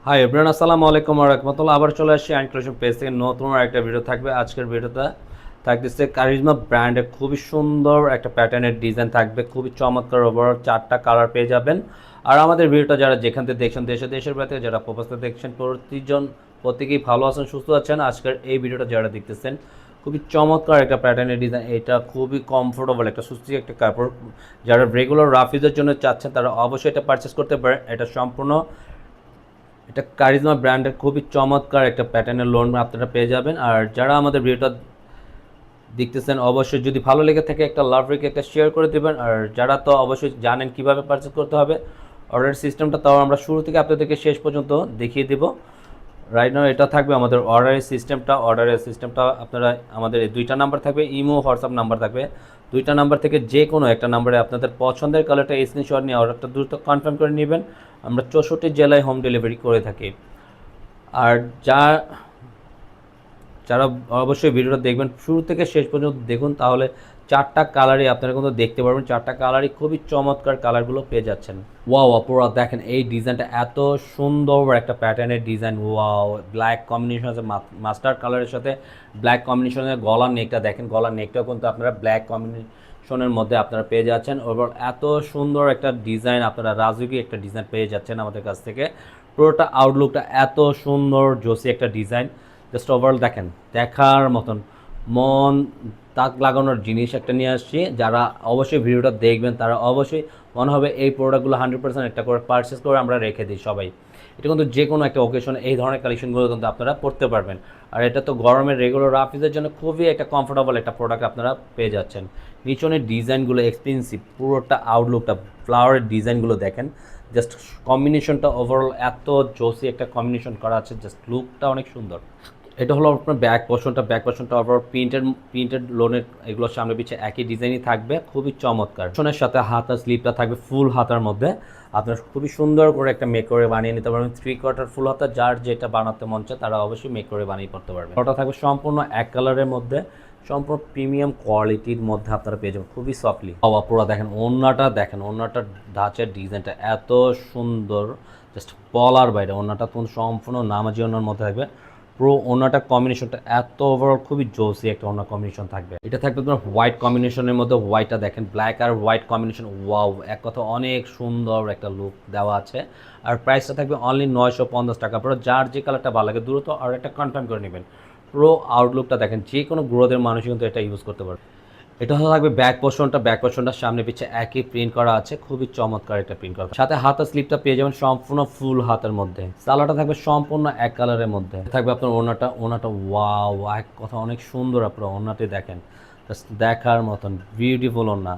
Hi everyone, আসসালামু আলাইকুম ওয়া রাহমাতুল্লাহ। আবার চলে আসছি আইনক্লুশন পেজ থেকে নতুন একটা ভিডিও থাকবে। আজকের ভিডিওটা থাকতেছে কারিজমা ব্র্যান্ডের খুবই সুন্দর একটা প্যাটার্নের ডিজাইন থাকবে, খুবই চমৎকার। ওভারঅল 4টা কালার পেয়ে যাবেন। আর আমাদের ভিডিওটা যারা যেখান থেকে দেখছেন, দেশের বাইরে থেকে যারা প্রবাসে দেখছেন, প্রত্যেকেই ভালো আছেন, সুস্থ আছেন। আজকের এই ভিডিওটা যারা দেখতেছেন, খুবই চমৎকার একটা প্যাটার্নের ডিজাইন। এটা খুবই কমফোর্টেবল একটা সুস্থ একটা কাপড়। যারা রেগুলার রাফিজের জন্য চাচ্ছেন তারা অবশ্যই এটা পারচেস করতে পারেন। এটা কারিজমা ব্র্যান্ডের খুবই চমৎকার একটা প্যাটার্নের লোন আপনারা পেয়ে যাবেন। আর যারা আমাদের ভিডিওটা দেখতেছেন, অবশ্যই যদি ভালো লেগে থাকে একটা লাভ রেখে একটা শেয়ার করে দেবেন। আর যারা তো অবশ্যই জানেন কিভাবে পারচেস করতে হবে, অর্ডার সিস্টেমটা তাও আমরা শুরু থেকে আপনাদেরকে শেষ পর্যন্ত দেখিয়ে দেব। রাইট নাও এটা থাকবে আমাদের অর্ডারের সিস্টেমটা আপনারা আমাদের এই দুইটা নাম্বার থাকবে, ইমো হোয়াটসঅ্যাপ নাম্বার থাকবে। দুইটা নাম্বার থেকে যে কোনো একটা নাম্বারে আপনাদের পছন্দের কালারটা স্ক্রিনশট নিয়ে অর্ডারটা দ্রুত কনফার্ম করে নেবেন। আমরা 64 জেলায় হোম ডেলিভারি করে থাকি। আর যারা অবশ্যই ভিডিওটা দেখবেন শুরু থেকে শেষ পর্যন্ত দেখুন, তাহলে 4টা কালারই আপনারা কিন্তু দেখতে পারবেন। 4টা কালারই খুবই চমৎকার কালারগুলো পেয়ে যাচ্ছেন। ওয়াও আপুরা দেখেন এই ডিজাইনটা এত সুন্দর একটা প্যাটার্নের ডিজাইন। ওয়াও, ব্ল্যাক কম্বিনেশন আছে, মাস্টার্ড কালারের সাথে ব্ল্যাক কম্বিনেশনের গলার নেকটা দেখেন। গলার নেকটাও কিন্তু আপনারা ব্ল্যাক কম্বিনেশনের মধ্যে আপনারা পেয়ে যাচ্ছেন। ওভারঅল এত সুন্দর একটা ডিজাইন, আপনারা রাজুকি একটা ডিজাইন পেয়ে যাচ্ছেন আমাদের কাছ থেকে। পুরোটা আউটলুকটা এত সুন্দর, জোসি একটা ডিজাইন। জাস্ট ওভারঅল দেখেন, দেখার মতন মন তাক লাগানোর জিনিস একটা নিয়ে আসছি। যারা অবশ্যই ভিডিওটা দেখবেন তারা অবশ্যই মনে হবে এই প্রোডাক্টগুলো 100% একটা করে পারচেস করে আমরা রেখে দিই সবাই। এটা কিন্তু যে কোনো একটা অকেশনে এই ধরনের কালেকশনগুলো কিন্তু আপনারা পড়তে পারবেন। আর এটা তো গরমের রেগুলার রাফিজের জন্য খুবই একটা কমফোর্টেবল একটা প্রোডাক্ট আপনারা পেয়ে যাচ্ছেন। নিচনের ডিজাইনগুলো এক্সপেন্সিভ, পুরোটা আউটলুকটা, ফ্লাওয়ারের ডিজাইনগুলো দেখেন। জাস্ট কম্বিনেশনটা ওভারঅল এত জোসি একটা কম্বিনেশন করা আছে, জাস্ট লুকটা অনেক সুন্দর। এটা হলো আপনার ব্যাক পোর্শনটা ওভারঅল প্রিন্টেড লোনের, এগুলো সামনে পিছে একই ডিজাইনই থাকবে, খুবই চমৎকার। পোর্শনের সাথে হাতার স্লিপটা থাকবে ফুল হাতার মধ্যে। আপনার খুবই সুন্দর করে একটা মেক করে বানিয়ে নিতে পারবেন। 3/4 ফুল হাতা, যার যেটা বানাতে মন চায় তারা অবশ্যই মেক করে বানিয়ে করতে পারবেন। ওটা থাকবে সম্পূর্ণ এক কালারের মধ্যে, সম্পূর্ণ প্রিমিয়াম কোয়ালিটির মধ্যে আপনারা পেয়ে যাবেন, খুবই সফটলি। পুরো দেখেন ওড়নাটার ধাঁচের ডিজাইনটা এত সুন্দর, জাস্ট বলার বাইরে। ওড়নাটা তখন সম্পূর্ণ নামাজি ওড়নার মধ্যে থাকবে। পুরো ওড়নাটা কম্বিনেশনটা এত ওভারঅল খুবই জোসি একটা ওড়না কম্বিনেশন থাকবে। এটা থাকবে তোমার হোয়াইট কম্বিনেশনের মধ্যে, হোয়াইটটা দেখেন, ব্ল্যাক আর হোয়াইট কম্বিনেশন। ওয়াও, এক কথা অনেক সুন্দর একটা লুক দেওয়া আছে। আর প্রাইসটা থাকবে অনলি 950 টাকা। পুরো যার যে কালারটা ভালো লাগে দ্রুত আর একটা কনফার্ম করে নেবেন। পুরো আউটলুকটা দেখেন, যে কোনো গ্রোদের মানুষ কিন্তু এটা ইউজ করতে পারবে। এটা থাকবে ব্যাক পোর্শনটার সামনে পিছে একই প্রিন্ট করা আছে, খুবই চমৎকার একটা প্রিন্ট করা। সাথে হাতার স্লিপটা পেয়ে যাবেন সম্পূর্ণ ফুল হাতের মধ্যে। সালোয়ারটা থাকবে সম্পূর্ণ এক কালারের মধ্যে। থাকবে আপনার ওনাটা ওয়াও, এক কথা অনেক সুন্দর। আপনার ওনাটি দেখেন, জাস্ট দেখার মতন বিউটিফুল ওনা,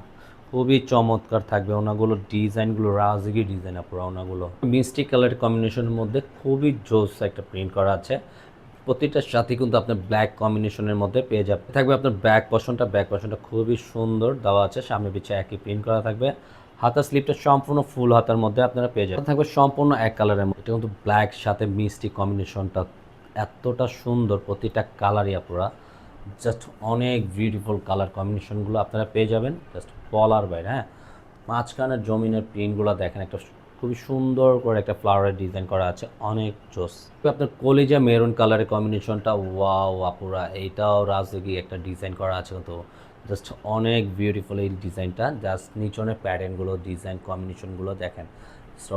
খুবই চমৎকার থাকবে। ওনাগুলো ডিজাইনগুলো রাজগি ডিজাইন। আপনার ওনাগুলো মিষ্টি কালার কম্বিনেশনের মধ্যে খুবই জোস একটা প্রিন্ট করা আছে। প্রতিটার সাথে কিন্তু আপনার ব্ল্যাক কম্বিনেশনের মধ্যে পেয়ে যাবে। থাকবে আপনার ব্যাক পোর্শনটা খুবই সুন্দর দেওয়া আছে, সামনে পিছিয়ে একই প্রিন্ট করা থাকবে। হাতার স্লিপটা সম্পূর্ণ ফুল হাতার মধ্যে আপনারা পেয়ে যাবেন। থাকবে সম্পূর্ণ এক কালারের মধ্যে। এটা কিন্তু ব্ল্যাক সাথে মিষ্টি কম্বিনেশনটা এতটা সুন্দর, প্রতিটা কালারই আপনারা জাস্ট অনেক বিউটিফুল কালার কম্বিনেশনগুলো আপনারা পেয়ে যাবেন, জাস্ট বলার বাইরে। হ্যাঁ, মাঝখানের জমিনের প্রিন্টগুলো দেখেন, একটা খুবই সুন্দর করে একটা ফ্লাওয়ারের ডিজাইন করা আছে, অনেক জোস। আপনার কলিজা মেরুন কালারের কম্বিনেশনটা ওয়াও আপুরা, এইটাও রাজযোগী একটা ডিজাইন করা আছে, তো জাস্ট অনেক বিউটিফুল এই ডিজাইনটা। জাস্ট নিচনের প্যাটার্নগুলো, ডিজাইন কম্বিনেশনগুলো দেখেন,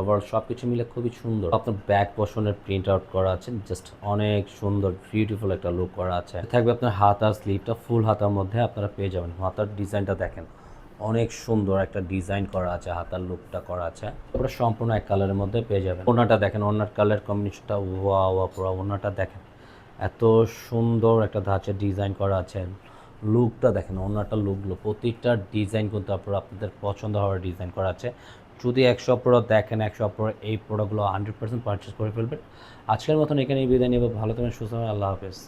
ওভারঅল সব কিছু মিলে খুবই সুন্দর। আপনার ব্যাক পোর্শনের প্রিন্ট আউট করা আছে, জাস্ট অনেক সুন্দর বিউটিফুল একটা লুক করা আছে। থাকবে আপনার হাতার স্লিভটা ফুল হাতার মধ্যে আপনারা পেয়ে যাবেন। হাতার ডিজাইনটা দেখেন, অনেক সুন্দর একটা ডিজাইন করা আছে, হাতার লুকটা করা আছে। পুরো সম্পূর্ণ এক কালারের মধ্যে পেয়ে যাবেন। ওনাটা দেখেন, ওনার কালার কম্বিনেশনটা ওয়াও, পুরো ওনাটা দেখেন, এত সুন্দর একটা ধাঁচের ডিজাইন করা আছে। লুকটা দেখেন, ওনাটা লুকগুলো প্রতিটা ডিজাইন কিন্তু আপনাদের পছন্দ হওয়ার ডিজাইন করা আছে। যদি 100 প্রোডাক্ট দেখেন, 100 প্রোডাক্ট এই প্রোডাক্টগুলো 100% পারচেস করে ফেলবেন। আজকের মতন এখানেই বিদায় নেব। ভালো থাকবেন, সুস্থ থাকবেন, আল্লাহ হাফেজ।